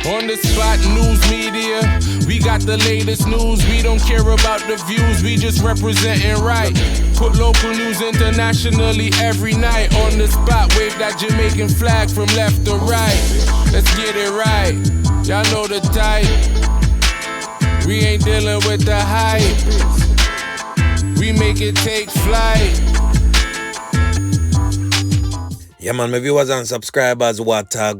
On the spot news media, we got the latest news. We don't care about the views, we just representing right. Put local news internationally every night. On the spot, wave that Jamaican flag from left to right. Let's get it right, y'all know the type. We ain't dealing with the hype, we make it take flight. Yeah, man, my viewers and subscribers, what a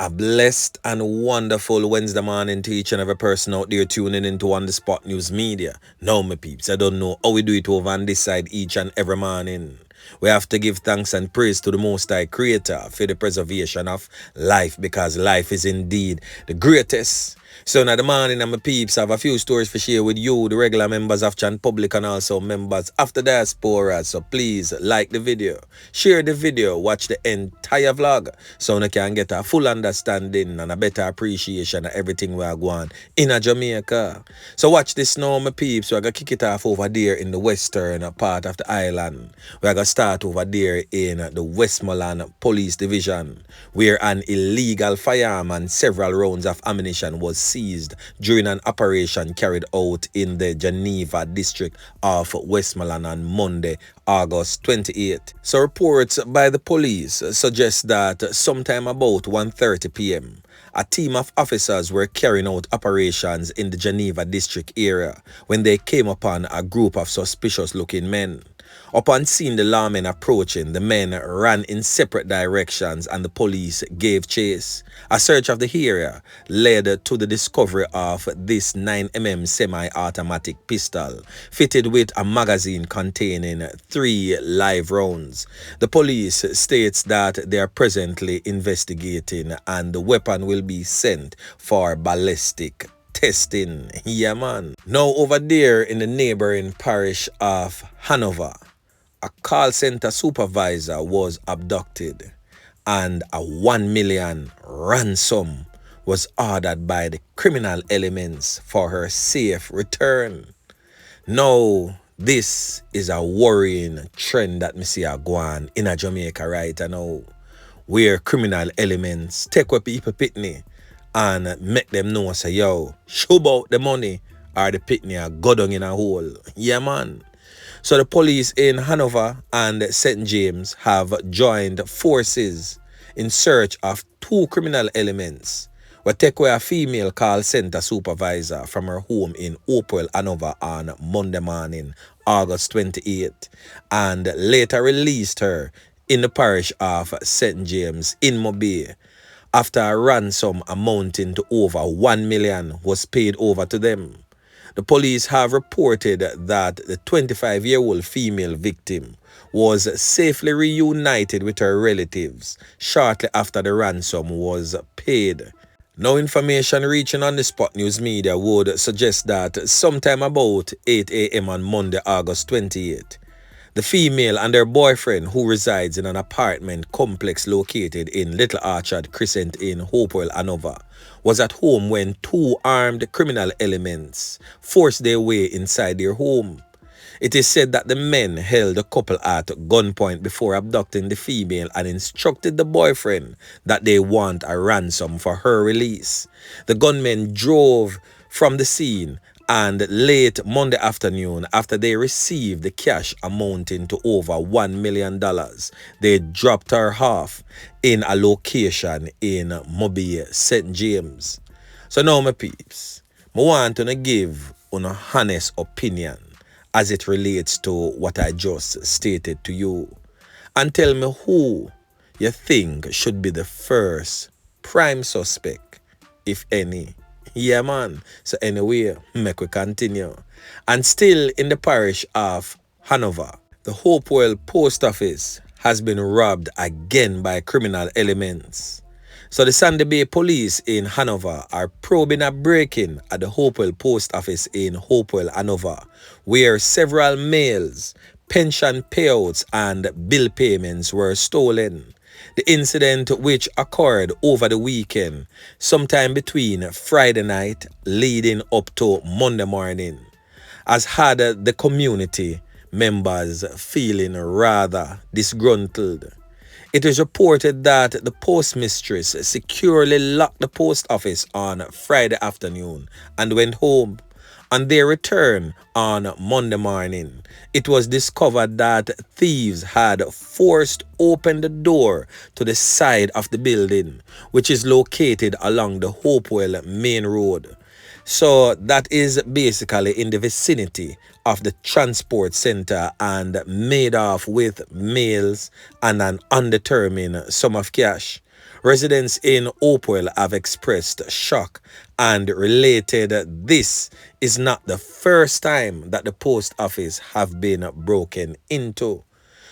blessed and wonderful Wednesday morning to each and every person out there tuning into On The Spot News Media. Now, my peeps, I don't know how we do it over on this side each and every morning. We have to give thanks and praise to the Most High Creator for the preservation of life, because life is indeed the greatest. So now the morning, my peeps, I have a few stories to share with you, the regular members of Chan Public and also members of the diaspora. So please like the video, share the video, watch the entire vlog so you can get a full understanding and a better appreciation of everything we are going in Jamaica. So watch this now, my peeps. We're going to kick it off over there in the western part of the island. We're going to start over there in the Westmoreland Police Division, where an illegal firearm and several rounds of ammunition was seized during an operation carried out in the Geneva district of Westmoreland on Monday, August 28. So reports by the police suggest that sometime about 1:30 p.m. a team of officers were carrying out operations in the Geneva district area when they came upon a group of suspicious-looking men. Upon seeing the lawmen approaching, the men ran in separate directions and the police gave chase. A search of the area led to the discovery of this 9mm semi-automatic pistol fitted with a magazine containing 3 live rounds. The police states that they are presently investigating and the weapon will be sent for ballistic testing. Yeah, man. Now over there in the neighboring parish of Hanover, a call center supervisor was abducted and a 1 million ransom was ordered by the criminal elements for her safe return. Now, this is a worrying trend that me see a go on in Jamaica right now, where criminal elements take what people pitney and make them know, say, yo, show about the money or the pitney are go down in a hole. Yeah, man. So the police in Hanover and St. James have joined forces in search of 2 criminal elements who take away a female call center supervisor from her home in Hopewell, Hanover on Monday morning, August 28, and later released her in the parish of St. James in Mobay after a ransom amounting to over 1 million was paid over to them. The police have reported that the 25-year-old female victim was safely reunited with her relatives shortly after the ransom was paid. Now, information reaching On The Spot News Media would suggest that sometime about 8 a.m. on Monday, August 28, the female and her boyfriend, who resides in an apartment complex located in Little Orchard Crescent in Hopewell, Hanover, was at home when 2 armed criminal elements forced their way inside their home. It is said that the men held the couple at gunpoint before abducting the female and instructed the boyfriend that they want a ransom for her release. The gunmen drove from the scene, and late Monday afternoon, after they received the cash amounting to over $1 million, they dropped her off in a location in Mobay, St. James. So now, my peeps, I want to give an honest opinion as it relates to what I just stated to you. And tell me who you think should be the first prime suspect, if any. Yeah, man. So anyway, make we continue. And still in the parish of Hanover, the Hopewell post office has been robbed again by criminal elements. So the Sandy Bay police in Hanover are probing a break-in at the Hopewell post office in Hopewell, Hanover, where several mails, pension payouts and bill payments were stolen. The incident, which occurred over the weekend, sometime between Friday night leading up to Monday morning, has had the community members feeling rather disgruntled. It is reported that the postmistress securely locked the post office on Friday afternoon and went home. On their return on Monday morning, it was discovered that thieves had forced open the door to the side of the building, which is located along the Hopewell main road. So that is basically in the vicinity of the transport center and made off with mails and an undetermined sum of cash. Residents in Hopewell have expressed shock and related this is not the first time that the post office have been broken into.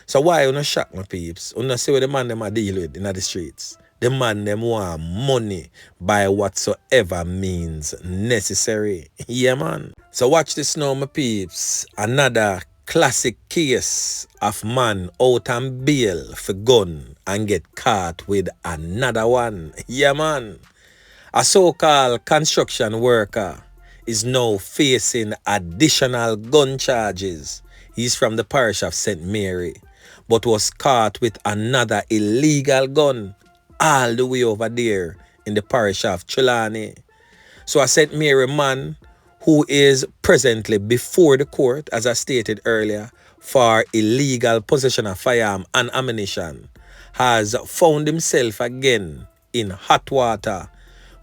So why you not shock, my peeps? You not see what the man them are deal with in the streets? The man them want money by whatsoever means necessary. Yeah, man. So watch this now, my peeps. Another classic case of man out and bail for gun and get caught with another one. Yeah, man. A so-called construction worker is now facing additional gun charges. He's from the parish of St. Mary, but was caught with another illegal gun all the way over there in the parish of Trelawny. So a St. Mary man who is presently before the court, as I stated earlier, for illegal possession of firearm and ammunition, has found himself again in hot water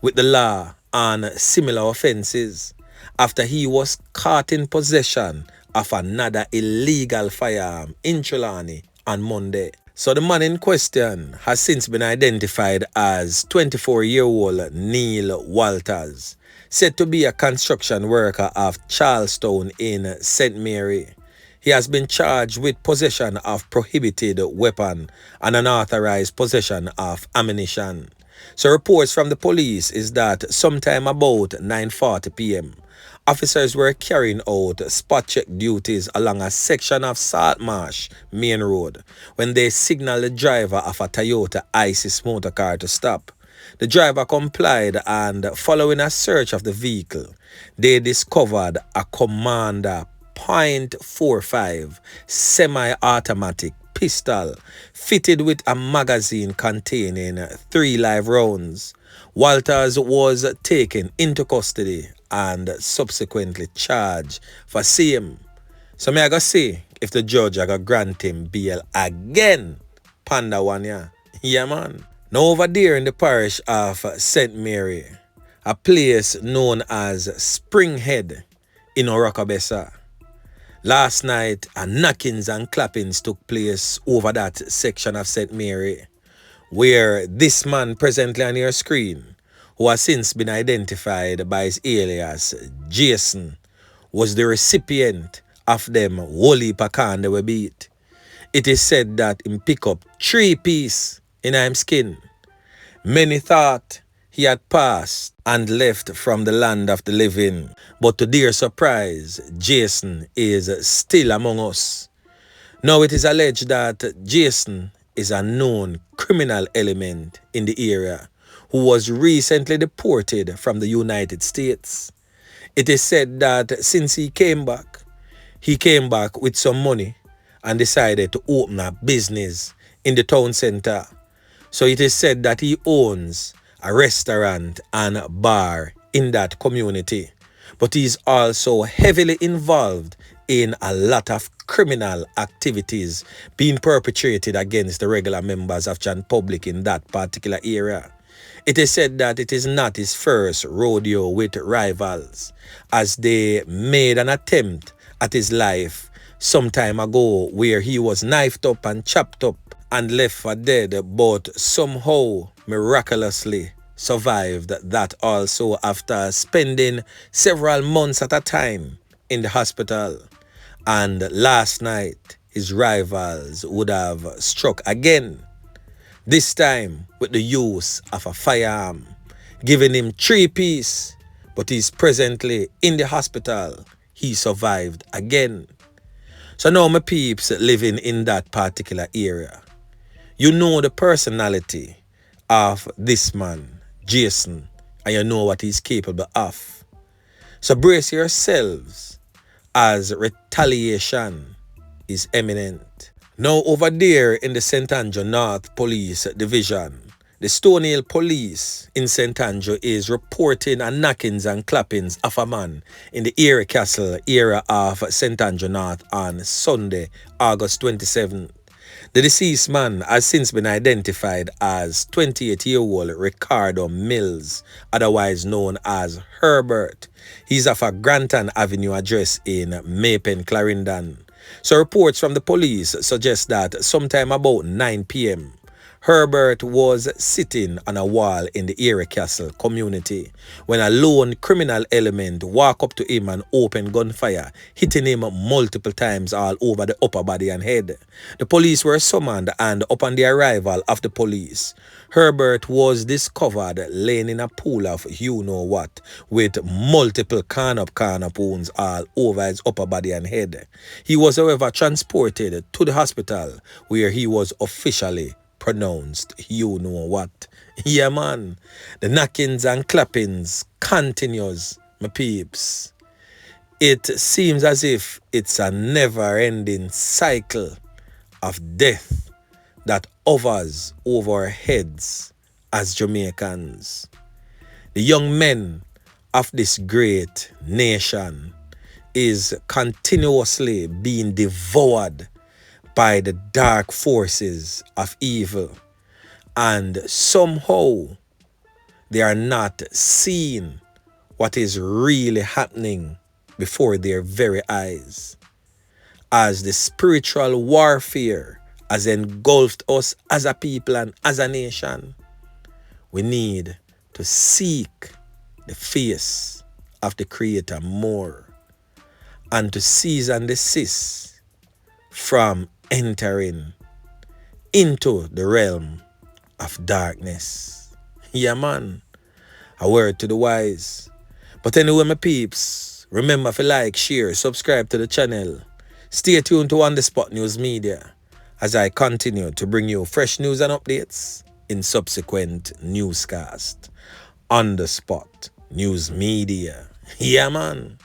with the law on similar offenses after he was caught in possession of another illegal firearm in Trelawny on Monday. So the man in question has since been identified as 24-year-old Neil Walters, said to be a construction worker of Charlestown in St. Mary. He has been charged with possession of prohibited weapon and unauthorized possession of ammunition. So reports from the police is that sometime about 9:40 p.m., officers were carrying out spot check duties along a section of Saltmarsh Main Road when they signaled the driver of a Toyota Isis motor car to stop. The driver complied, and following a search of the vehicle, they discovered a Commander .45 semi-automatic pistol fitted with a magazine containing 3 live rounds. Walters was taken into custody and subsequently charged for same. So me I go see if the judge I go grant him bail again. Panda one, yeah. Yeah, man. Now over there in the parish of St. Mary, a place known as Springhead in Orocabessa. Last night, a knockings and clappings took place over that section of St. Mary, where this man presently on your screen, who has since been identified by his alias Jason, was the recipient of them whole heap of can they were beat. It is said that him pick up 3 pieces in him skin. Many thought he had passed and left from the land of the living, but to their surprise, Jason is still among us. Now it is alleged that Jason is a known criminal element in the area who was recently deported from the United States. It is said that since he came back with some money and decided to open a business in the town center. So it is said that he owns a restaurant and bar in that community, but he's also heavily involved in a lot of criminal activities being perpetrated against the regular members of Chan Public in that particular area. It is said that it is not his first rodeo with rivals, as they made an attempt at his life some time ago where he was knifed up and chopped up and left for dead, but somehow miraculously survived that also after spending several months at a time in the hospital. And last night, his rivals would have struck again, this time with the use of a firearm, giving him 3 pieces, but he's presently in the hospital. He survived again. So now my peeps living in that particular area, you know the personality of this man, Jason, and you know what he's capable of. So brace yourselves as retaliation is imminent. Now over there in the St. Andrew North Police Division, the Stonehill Police in St. Andrew is reporting a knockings and clappings of a man in the Erie Castle area of St. Andrew North on Sunday, August 27th. The deceased man has since been identified as 28-year-old Ricardo Mills, otherwise known as Herbert. He's of a Granton Avenue address in Mapen, Clarendon. So reports from the police suggest that sometime about 9 p.m., Herbert was sitting on a wall in the Erie Castle community when a lone criminal element walked up to him and opened gunfire, hitting him multiple times all over the upper body and head. The police were summoned, and upon the arrival of the police, Herbert was discovered laying in a pool of you-know-what with multiple corn-up wounds all over his upper body and head. He was, however, transported to the hospital where he was officially pronounced you-know-what. Yeah, man. The knockings and clappings continues, my peeps. It seems as if it's a never-ending cycle of death that hovers over our heads as Jamaicans. The young men of this great nation is continuously being devoured by the dark forces of evil, and somehow they are not seeing what is really happening before their very eyes. As the spiritual warfare has engulfed us as a people and as a nation, we need to seek the face of the Creator more and to cease and desist from entering into the realm of darkness. Yeah, man. A word to the wise. But anyway, my peeps, remember to like, share, subscribe to the channel. Stay tuned to On The Spot News Media as I continue to bring you fresh news and updates in subsequent newscasts. On The Spot News Media. Yeah, man.